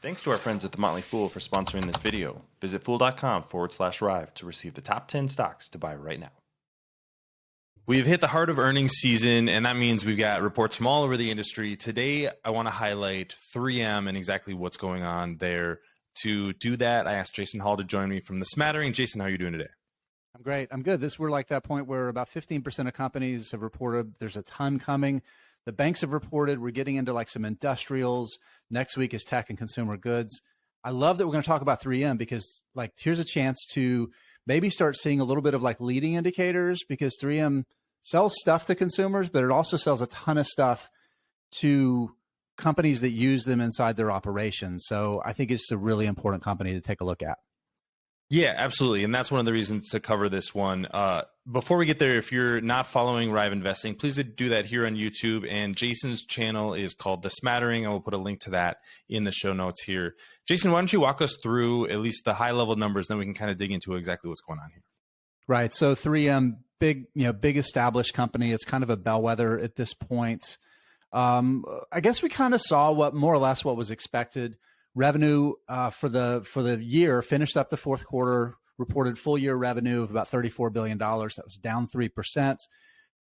Thanks to our friends at The Motley Fool for sponsoring this video. Visit fool.com/Riiv to receive the top 10 stocks to buy right now. We've hit the heart of earnings season, and that means we've got reports from all over the industry. Today, I want to highlight 3M and exactly what's going on there. To do that, I asked Jason Hall to join me from the Smattering. Jason, how are you doing today? I'm great. I'm good. We're like that point where about 15% of companies have reported. There's a ton coming. The banks have reported. We're getting into like some industrials. Next week is tech and consumer goods. I love that we're going to talk about 3M because like here's a chance to maybe start seeing a little bit of like leading indicators, because 3M sells stuff to consumers, but it also sells a ton of stuff to companies that use them inside their operations. So I think it's a really important company to take a look at. Yeah, absolutely. And that's one of the reasons to cover this one. Before we get there, if you're not following Riiv Investing, please do that here on YouTube. And Jason's channel is called The Smattering. I will put a link to that in the show notes here. Jason, why don't you walk us through at least the high level numbers, then we can kind of dig into exactly what's going on here. Right. So 3M, big established company. It's kind of a bellwether at this point. I guess we kind of saw what more or less what was expected. Revenue for the year finished up the fourth quarter, reported full year revenue of about $34 billion. That was down 3%.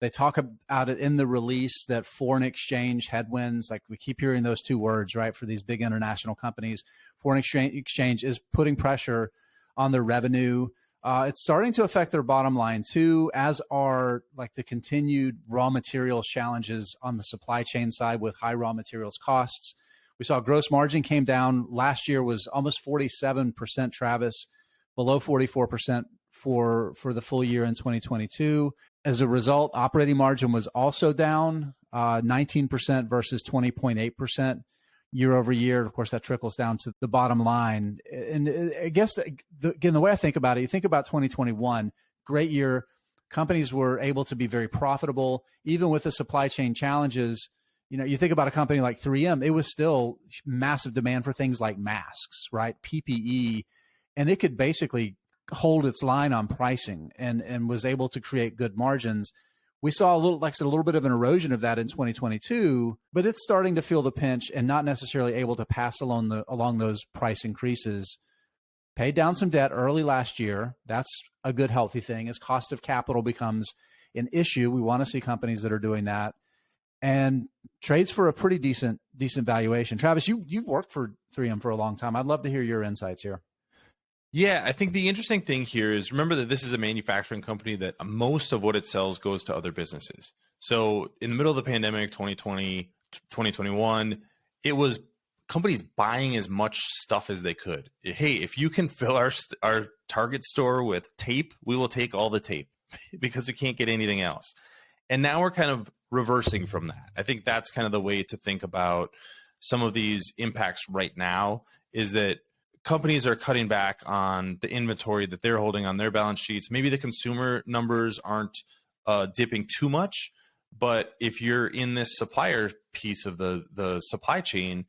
They talk about it in the release that foreign exchange headwinds, like we keep hearing those two words, right, for these big international companies. Foreign exchange is putting pressure on their revenue. It's starting to affect their bottom line too, as are like the continued raw materials challenges on the supply chain side with high raw materials costs. We saw gross margin came down. Last year was almost 47%, Travis, below 44% for the full year in 2022. As a result, operating margin was also down 19% versus 20.8% year over year. Of course, that trickles down to the bottom line. And I guess, again, the way I think about it, you think about 2021, great year. Companies were able to be very profitable, even with the supply chain challenges. You know, you think about a company like 3M, it was still massive demand for things like masks, right? PPE, and it could basically hold its line on pricing and was able to create good margins. We saw a little bit of an erosion of that in 2022, but it's starting to feel the pinch and not necessarily able to pass along those price increases. Paid down some debt early last year. That's a good, healthy thing. As cost of capital becomes an issue, we want to see companies that are doing that. And trades for a pretty decent valuation. Travis, you've worked for 3M for a long time. I'd love to hear your insights here. Yeah, I think the interesting thing here is, remember that this is a manufacturing company that most of what it sells goes to other businesses. So in the middle of the pandemic, 2020, 2021, it was companies buying as much stuff as they could. Hey, if you can fill our Target store with tape, we will take all the tape because we can't get anything else. And now we're kind of reversing from that. I think that's kind of the way to think about some of these impacts right now, is that companies are cutting back on the inventory that they're holding on their balance sheets. Maybe the consumer numbers aren't dipping too much, but if you're in this supplier piece of the supply chain,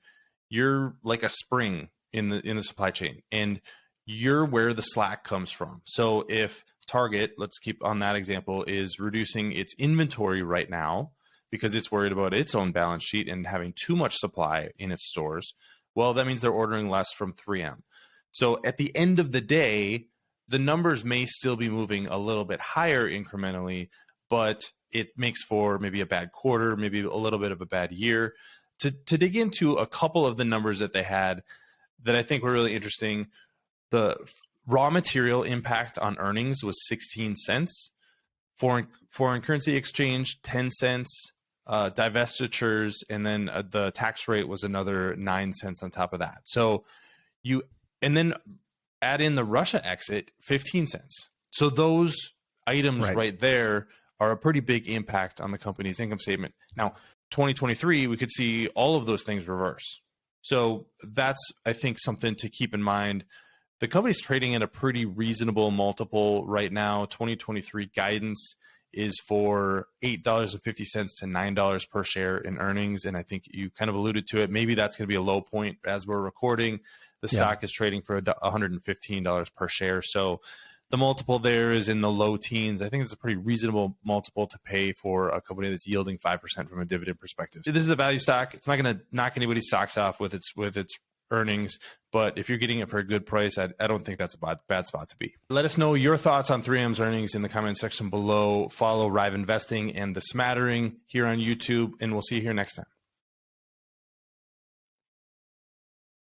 you're like a spring in the supply chain, and you're where the slack comes from. So if Target, let's keep on that example, is reducing its inventory right now because it's worried about its own balance sheet and having too much supply in its stores, well, that means they're ordering less from 3M. So at the end of the day, the numbers may still be moving a little bit higher incrementally, but it makes for maybe a bad quarter, maybe a little bit of a bad year. To dig into a couple of the numbers that they had that I think were really interesting, the raw material impact on earnings was 16 cents. Foreign currency exchange, 10 cents. Divestitures, and then the tax rate was another 9 cents on top of that. So and then add in the Russia exit, 15 cents. So those items right there are a pretty big impact on the company's income statement. Now, 2023, we could see all of those things reverse. So that's, I think, something to keep in mind. The company's trading at a pretty reasonable multiple right now. 2023 guidance is for $8.50 to $9 per share in earnings. And I think you kind of alluded to it. Maybe that's going to be a low point as we're recording. The stock is trading for $115 per share. So the multiple there is in the low teens. I think it's a pretty reasonable multiple to pay for a company that's yielding 5% from a dividend perspective. So this is a value stock. It's not going to knock anybody's socks off with its earnings. But if you're getting it for a good price, I don't think that's a bad spot to be. Let us know your thoughts on 3M's earnings in the comment section below. Follow Riiv Investing and The Smattering here on YouTube, and we'll see you here next time.